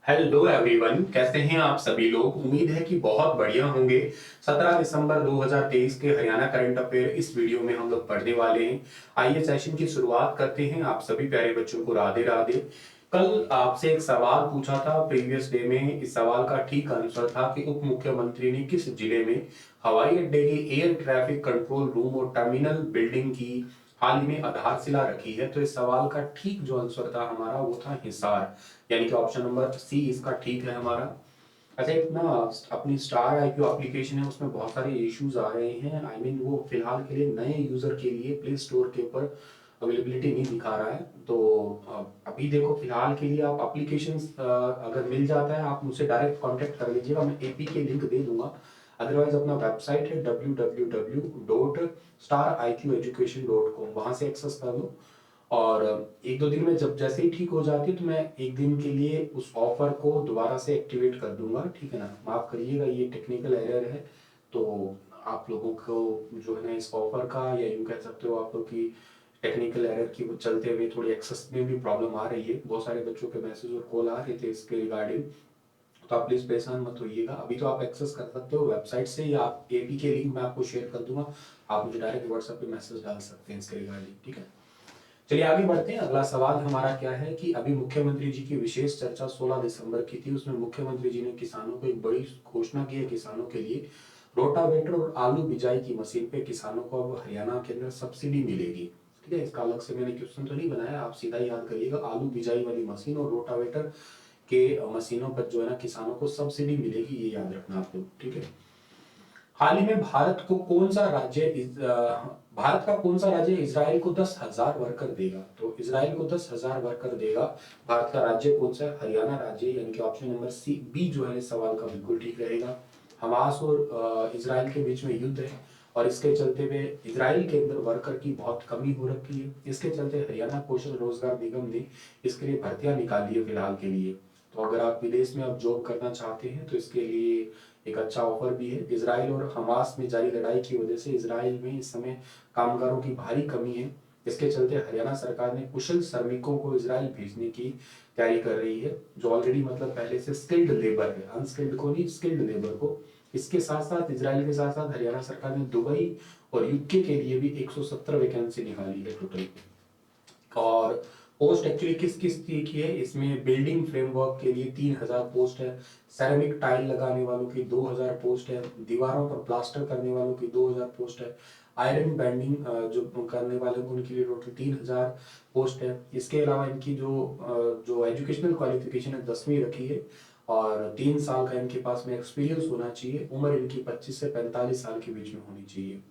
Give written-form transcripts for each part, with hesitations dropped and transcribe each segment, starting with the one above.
Hello everyone, कैसे हैं आप सभी लोग। उम्मीद है कि बहुत बढ़िया होंगे। 17 दिसंबर 2023 के हरियाणा करंट अफेयर इस वीडियो में हम लोग पढ़ने वाले हैं। आइए सेशन की शुरुआत करते हैं। आप सभी प्यारे बच्चों को राधे राधे। कल आपसे एक सवाल पूछा था प्रीवियस डे में। इस सवाल का ठीक आंसर था कि उप मुख्यमंत्री ने किस जिले में हवाई अड्डे की एयर ट्रैफिक कंट्रोल रूम और टर्मिनल बिल्डिंग की हाल ही में आधारशिला रखी है। तो इस सवाल का ठीक जो आंसर था हमारा वो था हिसार, यानी कि ऑप्शन नंबर सी इसका ठीक है हमारा। अच्छा, एक ना अपनी स्टार आईक्यू एप्लीकेशन है, उसमें बहुत सारे इश्यूज आ रहे हैं। आई मीन वो फिलहाल के लिए नए यूजर के लिए प्ले स्टोर के ऊपर अवेलेबिलिटी नहीं दिखा रहा है। तो अभी देखो, फिलहाल के लिए आप एप्लीकेशन अगर मिल जाता है आप मुझसे डायरेक्ट कांटेक्ट कर लीजिएगा, मैं एपी के लिंक दे दूंगा। अदरवाइज अपना वेबसाइट है www.stariqeducation.com, वहां से एक्सेस कर लो। और एक दो दिन में जब जैसे ही ठीक हो जाती है तो मैं एक दिन के लिए उस ऑफर को दोबारा से एक्टिवेट कर दूंगा, ठीक है ना। माफ करिएगा, ये टेक्निकल एरर है। तो आप लोगों को जो है ना इस ऑफर का, या यूं कह सकते हो आप लोग की टेक्निकल एरर की वो चलते हुए थोड़ी एक्सेस में भी प्रॉब्लम आ रही है। बहुत सारे बच्चों के मैसेज और कॉल आ रहे थे इसके रिगार्डिंग। तो आप प्लीज परेशान मत होइएगा। अभी तो आप एक्सेस कर सकते हो वेबसाइट से, या आप एपी के लिंक मैं आपको शेयर कर दूंगा। आप मुझे डायरेक्ट व्हाट्सएप पे मैसेज डाल सकते हैं इसके रिगार्डिंग, ठीक है। चलिए आगे बढ़ते हैं। अगला सवाल हमारा क्या है कि अभी मुख्यमंत्री जी की विशेष चर्चा 16 दिसंबर की थी। उसमें मुख्यमंत्री जी ने किसानों को एक बड़ी घोषणा की है। किसानों के लिए रोटावेटर और आलू बिजाई की मशीन पे किसानों को अब हरियाणा के अंदर सब्सिडी मिलेगी, ठीक है। इसका अलग से मैंने क्वेश्चन तो नहीं बनाया, आप सीधा याद करिएगा। आलू बिजाई वाली मशीन और रोटावेटर के मशीनों पर जो है ना किसानों को सब्सिडी मिलेगी, ये याद रखना आप लोग, ठीक है। हाल ही में भारत का कौन सा राज्य इजराइल को 10,000 वर्कर देगा। तो इजराइल को 10,000 वर्कर देगा। भारत का राज्य कौन सा है? हरियाणा राज्य, यानी कि ऑप्शन नंबर सी बी जो है इस सवाल का बिल्कुल ठीक रहेगा। हमास और इजराइल के बीच में युद्ध है, और इसके चलते हुए इजराइल के अंदर वर्कर की बहुत कमी हो रखी है। इसके चलते हरियाणा कौशल रोजगार निगम ने इसके लिए भर्तियां निकाली है फिलहाल के लिए। तो अगर आप विदेश में अब जॉब करना चाहते हैं तो इसके लिए एक अच्छा ऑफर भी है। इजराइल और हमास में जारी लड़ाई की वजह से इजराइल में इस समय कामगारों की भारी कमी है। इसके चलते हरियाणा सरकार ने कुशल श्रमिकों को इजराइल भेजने की तैयारी कर रही है, जो ऑलरेडी मतलब पहले से स्किल्ड लेबर है, अनस्किल्ड को नहीं, स्किल्ड लेबर को। इसके साथ साथ इजराइल के साथ साथ हरियाणा सरकार ने दुबई और यूके के लिए भी 170 वैकेंसी निकाली है टोटल। और पोस्ट एक्चुअली किस किस की है, इसमें बिल्डिंग फ्रेमवर्क के लिए 3,000 पोस्ट है, सेरेमिक टाइल लगाने वालों की 2,000 पोस्ट है, दीवारों पर प्लास्टर करने वालों की 2,000 पोस्ट है, आयरन बैंडिंग जो करने वाले उनके लिए टोटल 3,000 पोस्ट है। इसके अलावा इनकी जो एजुकेशनल क्वालिफिकेशन है 10वीं रखी है, और 3 साल का इनके पास में एक्सपीरियंस होना चाहिए। उम्र इनकी 25 से 45 साल के बीच में होनी चाहिए।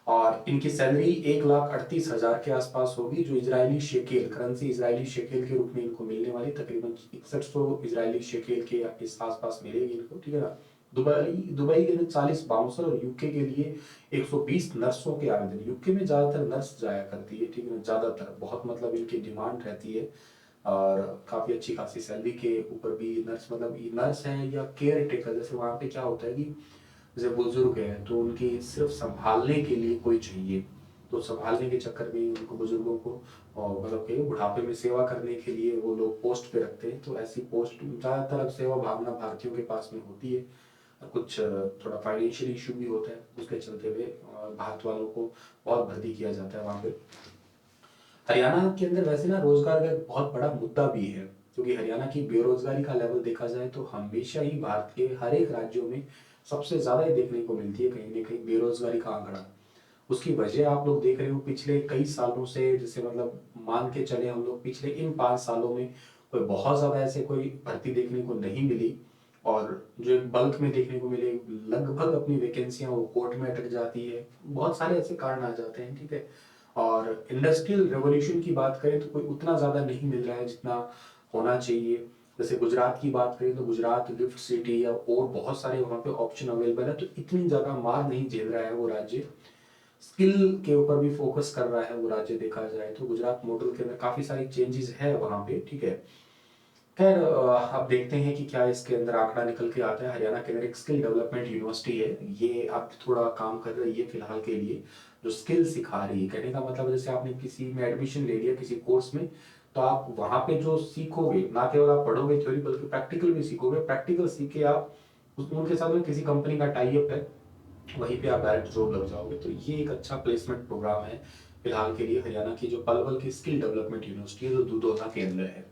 और इनकी सैलरी 1,38,000 के आसपास होगी, जो Israeli shekel currency, Israeli shekel के रूप में इनको मिलने वाली तकरीबन 6100 इजरायली शेकेल के इस आसपास मिलेगी इनको, ठीक है ना। दुबई दुबई के लिए 40 बाउंसर और यूके के लिए 120 नर्सों के आवेदन। यूके में ज्यादातर नर्स जाया करती है, ठीक है ना, ज्यादातर बहुत मतलब इनकी डिमांड रहती है। और काफी अच्छी खासी सैलरी के ऊपर भी नर्स, मतलब नर्स है या केयर टेकर, जैसे वहां पे क्या होता है कि जैसे बुजुर्ग है तो उनकी सिर्फ संभालने के लिए कोई चाहिए, तो संभालने के चक्कर में उनको बुजुर्गों को और मतलब कहीं बुढ़ापे में सेवा करने के लिए वो लोग पोस्ट पे रखते हैं। तो ऐसी पोस्ट ज्यादातर अब सेवा भावना भारतीयों के पास में होती है। कुछ थोड़ा फाइनेंशियल इशू भी होता है, उसके चलते हुए भारत वालों को बहुत भर्ती किया जाता है वहां पे। हरियाणा के अंदर वैसे ना रोजगार का एक बहुत बड़ा मुद्दा भी है, क्योंकि हरियाणा की बेरोजगारी का लेवल देखा जाए तो हमेशा ही भारत के हर एक राज्यों में सबसे ज्यादा ही देखने को मिलती है कहीं ना कहीं बेरोजगारी का आंकड़ा। उसकी वजह आप लोग देख रहे हो पिछले कई सालों से, जैसे मतलब मान के चले हम लोग पिछले इन 5 सालों में कोई बहुत ज्यादा ऐसे कोई भर्ती देखने को नहीं मिली। और जो बल्क में देखने को मिले, लगभग अपनी वैकेंसियां वो कोर्ट में अटक जाती है। बहुत सारे ऐसे कारण आ जाते हैं, ठीक है। और इंडस्ट्रियल रेवोल्यूशन की बात करें तो कोई उतना ज्यादा नहीं मिल रहा है जितना होना चाहिए। जैसे गुजरात की बात करें तो गुजरात गिफ्ट सिटी या और बहुत सारे वहां पे ऑप्शन अवेलेबल है, तो इतनी ज्यादा मार नहीं झेल रहा है वो राज्य। स्किल के ऊपर भी फोकस कर रहा है वो राज्य देखा जाए तो। गुजरात मॉडल के अंदर काफी सारी चेंजेस है वहां पे, ठीक है। खैर अब देखते हैं कि क्या इसके अंदर आंकड़ा निकल के आता है। हरियाणा के अंदर एक स्किल डेवलपमेंट यूनिवर्सिटी है, ये अब थोड़ा काम कर रही है फिलहाल के लिए, जो स्किल सिखा रही है। कहने का मतलब जैसे आपने किसी में एडमिशन ले लिया किसी कोर्स में, तो आप वहां पे जो सीखोगे, ना केवल आप पढ़ोगे थ्योरी बल्कि प्रैक्टिकल भी सीखोगे। प्रैक्टिकल सीख के आप उनके साथ में किसी कंपनी का टाई अप है, वहीं पे आप डायरेक्ट जॉब लग जाओगे। तो ये एक अच्छा प्लेसमेंट प्रोग्राम है फिलहाल के लिए हरियाणा की जो पलवल की स्किल डेवलपमेंट यूनिवर्सिटी है जो दुधौला के अंदर है।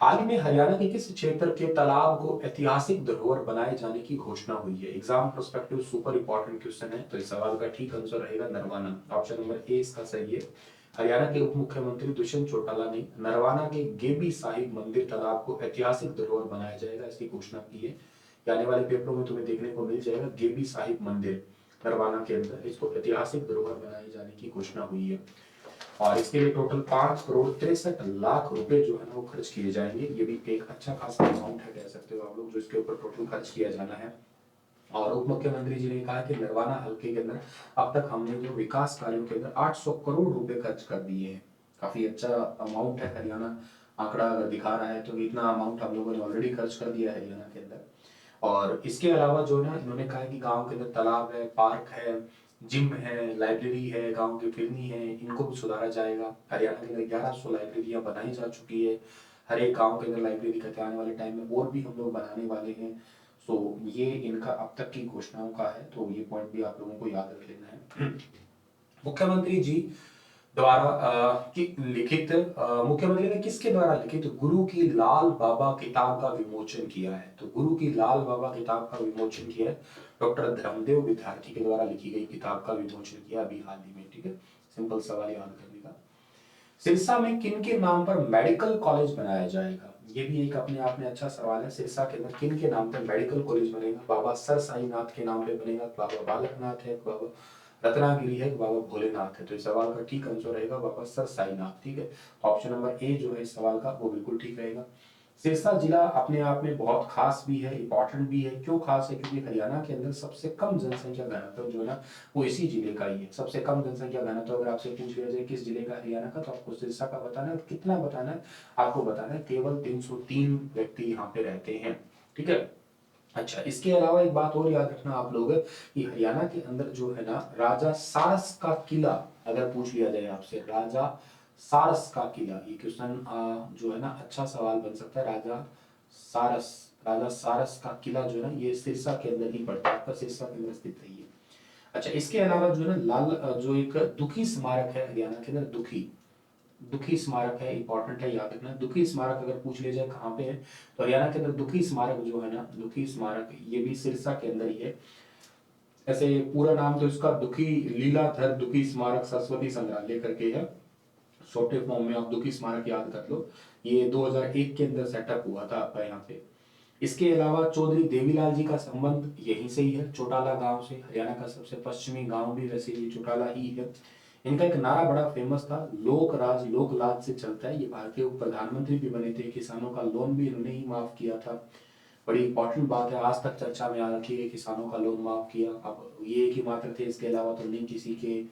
हाल ही में हरियाणा के किस क्षेत्र के तालाब को ऐतिहासिक धरोहर बनाए जाने की घोषणा हुई है? Exam perspective super important question है, तो इस सवाल का ठीक आंसर रहेगा नरवाना। ऑप्शन नंबर ए इसका सही है। हरियाणा के उप मुख्यमंत्री दुष्यंत चौटाला ने नरवाना के गेबी साहिब मंदिर तालाब को ऐतिहासिक धरोहर बनाया जाएगा इसकी घोषणा की है। आने वाले पेपरों में तुम्हें देखने को मिल जाएगा गेबी साहिब मंदिर नरवाना के अंदर, इसको ऐतिहासिक धरोहर बनाए जाने की घोषणा हुई है। और इसके लिए टोटल 5 करोड़ 63 लाख रुपए जो है ना वो खर्च किए जाएंगे। ये भी एक अच्छा खासा अमाउंट है कह सकते हो आप लोग, जो इसके ऊपर टोटल खर्च किया जाना है। और उप मुख्यमंत्री जी ने कहा कि नरवाना हल्के के अंदर अब तक हमने जो विकास कार्यों के अंदर 800 करोड़ रुपए खर्च कर दिए हैं। काफी अच्छा अमाउंट है। हरियाणा आंकड़ा अगर दिखा रहा है तो इतना अमाउंट हम लोगों ने ऑलरेडी खर्च कर दिया है हरियाणा के अंदर। और इसके अलावा जो है ना इन्होंने कहा है कि गांव के अंदर तालाब है, पार्क है, जिम है, लाइब्रेरी है, गांव की फिरनी है, इनको भी सुधारा जाएगा। हरियाणा के अंदर 1100 लाइब्रेरियां बनाई जा चुकी है। हर एक गांव के अंदर लाइब्रेरी कहते आने वाले टाइम में और भी हम लोग बनाने वाले हैं। सो ये इनका अब तक की घोषणाओं का है, तो ये पॉइंट भी आप लोगों को याद रख लेना है। मुख्यमंत्री जी द्वारा मुख्यमंत्री ने किसके द्वारा लिखित गुरु की लाल बाबा किताब का विमोचन किया है? तो गुरु की लाल बाबा किताब का विमोचन किया है डॉक्टर धर्मदेव विद्यार्थी के द्वारा लिखी गई किताब का विमोचन किया अभी हाल ही में। ठीक है, सिंपल सवाल याद करने का। सिरसा में किन के नाम पर मेडिकल कॉलेज बनाया जाएगा? ये भी एक अपने आप में अच्छा सवाल है। सिरसा के अंदर किन के नाम पर मेडिकल कॉलेज बनेगा? बाबा सर साई नाथ के नाम पे बनेगा, बाबा बालकनाथ है, बाबा रत्नागिरी है, बाबा भोलेनाथ है। तो इस सवाल का ठीक आंसर रहेगा बाबा सर साईनाथ। ठीक है, ऑप्शन नंबर ए जो है इस सवाल का वो बिल्कुल ठीक रहेगा। सिरसा जिला अपने आप में बहुत खास भी है, इंपॉर्टेंट भी है। क्यों खास है? क्योंकि हरियाणा के अंदर सबसे कम जनसंख्या घनत्व जो है ना वो इसी जिले का ही है। सबसे कम जनसंख्या घनत्व अगर आपसे पूछ लिया जाए किस जिले का हरियाणा का, तो आपको सिरसा का बताना है। कितना बताना है आपको? बताना है केवल 303 व्यक्ति यहाँ पे रहते हैं। ठीक है, अच्छा इसके अलावा एक बात और याद रखना आप लोग कि हरियाणा के अंदर जो है ना राजा सारस का किला अगर पूछ लिया जाए आपसे, राजा सारस का किला, ये क्वेश्चन जो है ना अच्छा सवाल बन सकता है। सारस राजा सारस का किला जो है ना ये सिरसा के अंदर ही पड़ता है, आपका सिरसा के अंदर स्थित है ये। अच्छा इसके अलावा जो है ना लाल जो एक दुखी स्मारक है हरियाणा के अंदर, दुखी दुखी स्मारक है, इंपॉर्टेंट है याद रखना। दुखी स्मारक अगर पूछ लिया जाए कहाँ पे है, तो हरियाणा के अंदर दुखी स्मारक जो है ना, दुखी स्मारक ये भी सिरसा के अंदर ही है। ऐसे पूरा नाम तो इसका दुखी लीलाधर दुखी स्मारक सरस्वती संग्रहालय करके है। छोटे फॉर्म में आप दुखी स्मारक याद कर लो। ये 2001 के अंदर सेटअप हुआ था आपका यहाँ पे। इसके अलावा चौधरी देवीलाल जी का संबंध यहीं से ही है, चौटाला गांव से। हरियाणा का सबसे पश्चिमी गांव भी वैसे ये चौटाला ही है। इनका एक नारा बड़ा फेमस था, लोक राज लोक लाज से चलता है। ये भारतीय उप प्रधानमंत्री भी बने थे, किसानों का लोन भी इन्होंने ही माफ किया था। बड़ी इंपॉर्टेंट बात है, आज तक चर्चा में आ रखी है, किसानों का लोन माफ किया। अब ये एक ही मात्र थे, इसके अलावा तो नहीं किसी के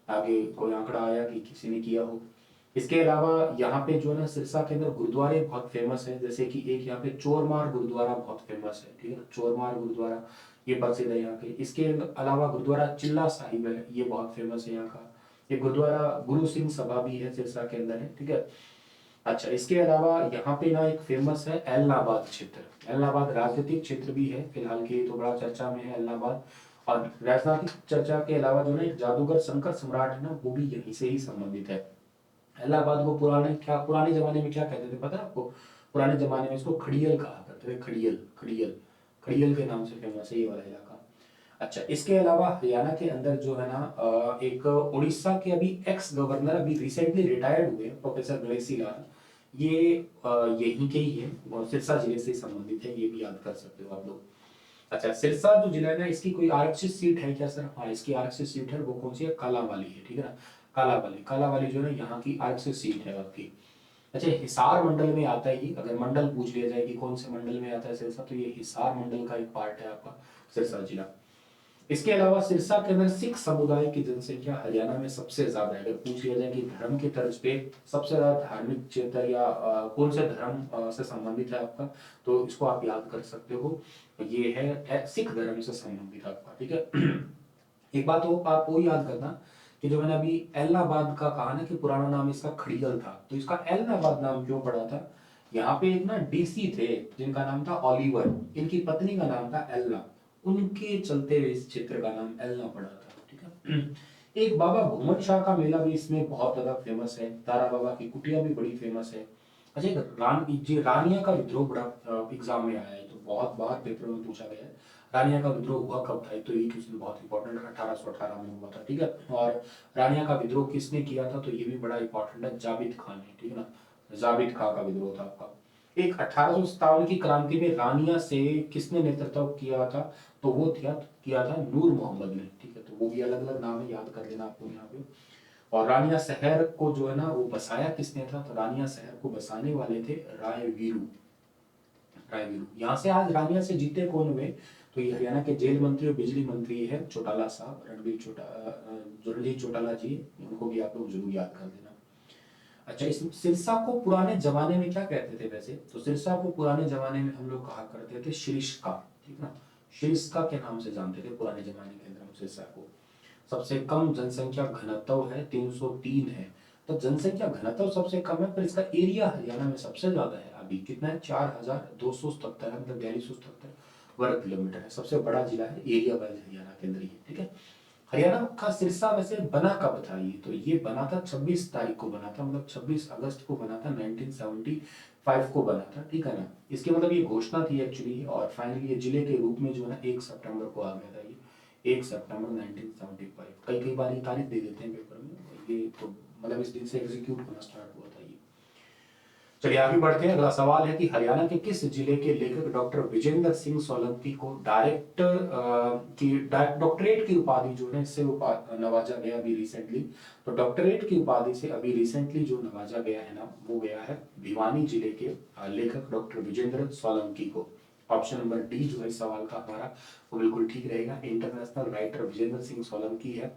आगे कोई आंकड़ा आया कि किसी ने किया हो। इसके अलावा यहाँ पे जो है ना सिरसा के अंदर गुरुद्वारे बहुत फेमस है, जैसे कि एक यहाँ पे चोरमार गुरुद्वारा बहुत फेमस है। ठीक है, चोरमार गुरुद्वारा ये प्रसिद्ध है यहाँ पे। इसके अलावा गुरुद्वारा चिल्ला साहिब है, ये बहुत फेमस है यहाँ का। ये गुरुद्वारा गुरु सिंह सभा भी है सिरसा के अंदर है। ठीक है, अच्छा इसके अलावा यहाँ पे ना एक फेमस है एलनाबाद क्षेत्र। एलनाबाद राजनीतिक क्षेत्र भी है फिलहाल के, तो बड़ा चर्चा में है एलनाबाद। और राजनीतिक चर्चा के अलावा जो ना एक जादूगर शंकर सम्राट है ना वो भी यहीं से ही संबंधित है। इलाहाबाद को पुराने जमाने में क्या कहते थे पता है आपको? पुराने जमाने में इसको खड़ियल कहा करते थे, खड़ियल खड़ियल खड़ियल के नाम से फेमस है ये वाला इलाका। अच्छा इसके अलावा हरियाणा के अंदर जो है ना एक उड़ीसा के अभी एक्स गवर्नर अभी रिसेंटली रिटायर्ड हुए प्रोफेसर गणेशी लाल, ये यहीं के ही है और सिरसा जिले से संबंधित है, ये भी याद कर सकते हो आप लोग। अच्छा सिरसा जो जिला है ना इसकी कोई आरक्षित सीट है क्या सर? हाँ इसकी आरक्षित सीट है, वो कौन सी है? कालावाली है। ठीक है ना, कालावाली कालावाली जो है यहाँ की आरक्षित सीट है आपकी। अच्छा हिसार मंडल में आता है, अगर मंडल पूछ लिया जाए कि कौन से मंडल में आता है सिरसा, तो ये हिसार मंडल का एक पार्ट है आपका सिरसा जिला। इसके अलावा सिरसा के अंदर सिख समुदाय की जनसंख्या हरियाणा में सबसे ज्यादा है। अगर पूछ लिया जाए कि धर्म की तर्ज पे सबसे ज्यादा धार्मिक क्षेत्र या कौन से धर्म से संबंधित है आपका, तो इसको आप याद कर सकते हो, ये है सिख धर्म से संबंधित आपका। ठीक है, एक बात हो आपको याद करना कि जो मैंने अभी एलनाबाद का कहा ना कि पुराना नाम इसका खड़ियल था, तो इसका एलनाबाद नाम क्यों पड़ा था? यहाँ पे एक ना डीसी थे जिनका नाम था ओलिवर, इनकी पत्नी का नाम था एल्ना, उनके चलते हुए इस क्षेत्र का नाम एल्ना पड़ा था। ठीक है। एक बाबा भूमन शाह का मेला भी इसमें बहुत ज्यादा फेमस है, तारा बाबा की कुटिया भी बड़ी फेमस है। अच्छा, एक जी रानिया का विद्रोह बड़ा एग्जाम में आया है, तो बहुत बार पेपर में पूछा गया है। रानिया का विद्रोह हुआ कब था? तो ये क्वेश्चन बहुत इंपॉर्टेंट, 1818 में हुआ था। ठीक है। और रानिया का विद्रोह किसने किया था? तो ये भी बड़ा इंपॉर्टेंट है, जाबित खान ने। ठीक है ना, जाबित खान का विद्रोह था आपका। एक 1857 की क्रांति में रानिया से किसने नेतृत्व किया था? तो वो किया था नूर मोहम्मद ने। ठीक है, तो वो भी अलग अलग नाम है, याद कर लेना आपको यहाँ पे। और रानिया शहर को जो है ना वो बसाया किसने था? तो रानिया शहर को बसाने वाले थे राय वीरू। राय वीरू। यहाँ से आज रानिया से जीते कौन हुए? तो ये हरियाणा के जेल मंत्री और बिजली मंत्री है चौटाला साहब, रणजीत चौटाला जी। इनको भी आप लोग जरूर याद कर देना। अच्छा, इस सिरसा को पुराने जमाने में क्या कहते थे वैसे? तो सिरसा को पुराने जमाने में हम लोग कहा करते थे शिरिष्का। ठीक ना, शिरिष्का के नाम से जानते थे पुराने जमाने के अंदर हम सिरसा को। सबसे कम जनसंख्या घनत्व है 303 है। तो जनसंख्या घनत्व सबसे कम है, पर इसका एरिया हरियाणा में सबसे ज्यादा है। अभी कितना है? 4277 है, मतलब 4277 वर्ग किलोमीटर है। सबसे बड़ा जिला है एरिया वाइज हरियाणा के अंदर ही। ठीक है। हरियाणा का सिरसा वैसे बना कब था? ये तो ये बना था 26 तारीख को बना था, मतलब 26 अगस्त को बना था, 1975 को बना था। ठीक है ना, इसकी मतलब ये घोषणा थी एक्चुअली, और फाइनली ये जिले के रूप में जो है ना 1 सितंबर को आ गया था। ये 1 सितंबर 1975। कई कई बार ये तारीख दे देते हैं पेपर में, ये तो मतलब इस दिन से एग्जीक्यूट होना स्टार्ट हुआ था ये। चलिए आगे बढ़ते हैं। अगला सवाल है कि हरियाणा के किस जिले के लेखक डॉक्टर विजेंद्र सिंह सोलंकी को डॉक्टरेट की उपाधि जो है इससे नवाजा गया अभी रिसेंटली? तो डॉक्टरेट की उपाधि से अभी रिसेंटली जो नवाजा गया है ना, वो गया है भिवानी जिले के लेखक डॉक्टर विजेंद्र सोलंकी को। ऑप्शन नंबर डी जो है सवाल का हमारा वो बिल्कुल ठीक रहेगा। इंटरनेशनल राइटर विजेंद्र सिंह सोलंकी है।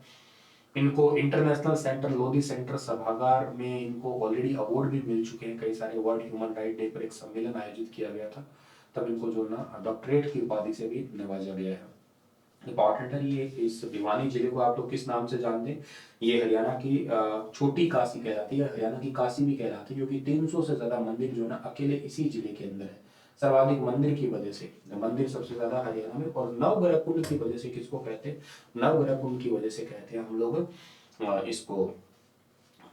इनको इंटरनेशनल सेंटर लोधी सेंटर सभागार में इनको ऑलरेडी अवार्ड भी मिल चुके हैं कई सारे। वर्ल्ड ह्यूमन राइट डे पर एक सम्मेलन आयोजित किया गया था, तब इनको जो ना डॉक्टरेट की उपाधि से भी नवाजा गया है। इंपॉर्टेंट है ये। इस भिवानी जिले को आप लोग किस नाम से जानते हैं? ये हरियाणा की छोटी काशी कहलाती है, हरियाणा की काशी भी कहलाती है, क्योंकि 300 से ज्यादा मंदिर जो है ना अकेले इसी जिले के अंदर है। सर्वाधिक मंदिर की वजह से, मंदिर सबसे ज्यादा हरियाणा में। और नवग्रह कुंड की वजह से किसको कहते हैं? नवग्रह कुंड की वजह से कहते हैं हम लोग इसको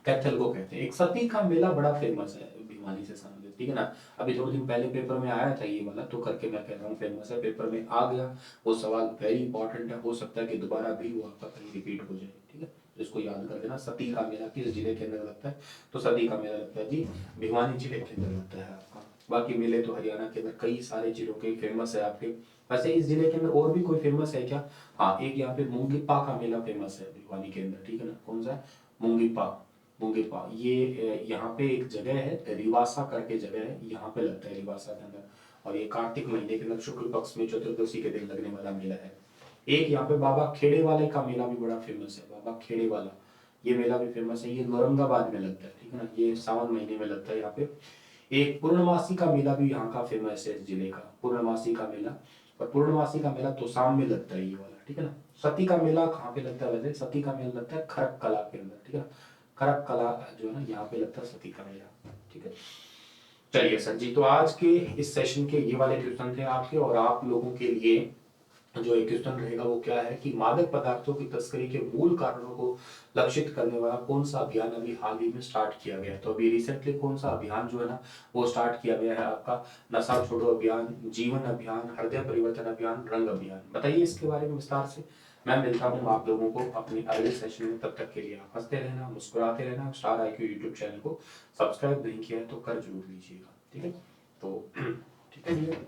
कैथल को कहते हैं। एक सती का मेला बड़ा फेमस है भिवानी से संबंधित। ठीक है ना, अभी थोड़े दिन पहले पेपर में आया था ये वाला, तो करके मैं कह रहा हूँ फेमस है, पेपर में आ गया वो सवाल, वेरी इंपॉर्टेंट है। हो सकता है कि दोबारा भी वो आपका कहीं रिपीट हो जाए। ठीक है, तो इसको याद कर लेना। सती का मेला किस जिले के अंदर लगता है? तो सती का मेला लगता है जी भिवानी जिले के अंदर लगता है आपका। बाकी मेले तो हरियाणा के अंदर कई सारे जिलों के फेमस है आपके। वैसे इस जिले के अंदर और भी कोई फेमस है क्या? हाँ, एक यहाँ पे मूंगीपा का मेला फेमस है भिवानी के अंदर। ठीक है ना, कौन सा है? मूंगीपा। मूंगीपा ये यहाँ पे एक जगह है, रिवासा करके जगह है, यहाँ पे लगता है रिवासा के अंदर। और ये कार्तिक महीने के अंदर शुक्ल पक्ष में चतुर्दशी के दिन लगने वाला मेला है। एक यहाँ पे बाबा खेड़े वाले का मेला भी बड़ा फेमस है, बाबा खेड़े वाला ये मेला भी फेमस है। ये औरंगाबाद में लगता है। ठीक है ना, ये सावन महीने में लगता है यहाँ पे। एक पूर्णमासी का मेला भी यहाँ का फेमस है इस जिले का, पूर्णमासी का मेला। और पूर्णमासी का मेला तोसाम में लगता है ये वाला। ठीक है ना, सती का मेला कहाँ पे लगता है वैसे? सती का मेला लगता है खरक कला के अंदर। ठीक है, खरक कला जो है ना यहाँ पे लगता है सती का मेला। ठीक है, चलिए सर जी, तो आज के इस सेशन के ये वाले क्वेश्चन थे आपके, और आप लोगों के लिए जो एक क्वेश्चन रहेगा वो क्या है कि मादक पदार्थों की तस्करी के मूल कारणों को लक्षित करने वाला कौन सा अभियान अभी हाल ही में स्टार्ट किया गया है? तो अभी रिसेंटली कौन सा अभियान जो है ना वो स्टार्ट किया गया है आपका? नशा छोड़ो अभियान, जीवन अभियान, हृदय परिवर्तन अभियान, रंग अभियान। बताइए इसके बारे में विस्तार से। मैं मिलता हूँ आप लोगों को अपने अगले सेशन में, तब तक के लिए आप हंसते रहना, मुस्कुराते रहना। स्टार IQ यूट्यूब चैनल को सब्सक्राइब नहीं किया है तो कर जरूर लीजिएगा। ठीक है, तो ठीक है भैया।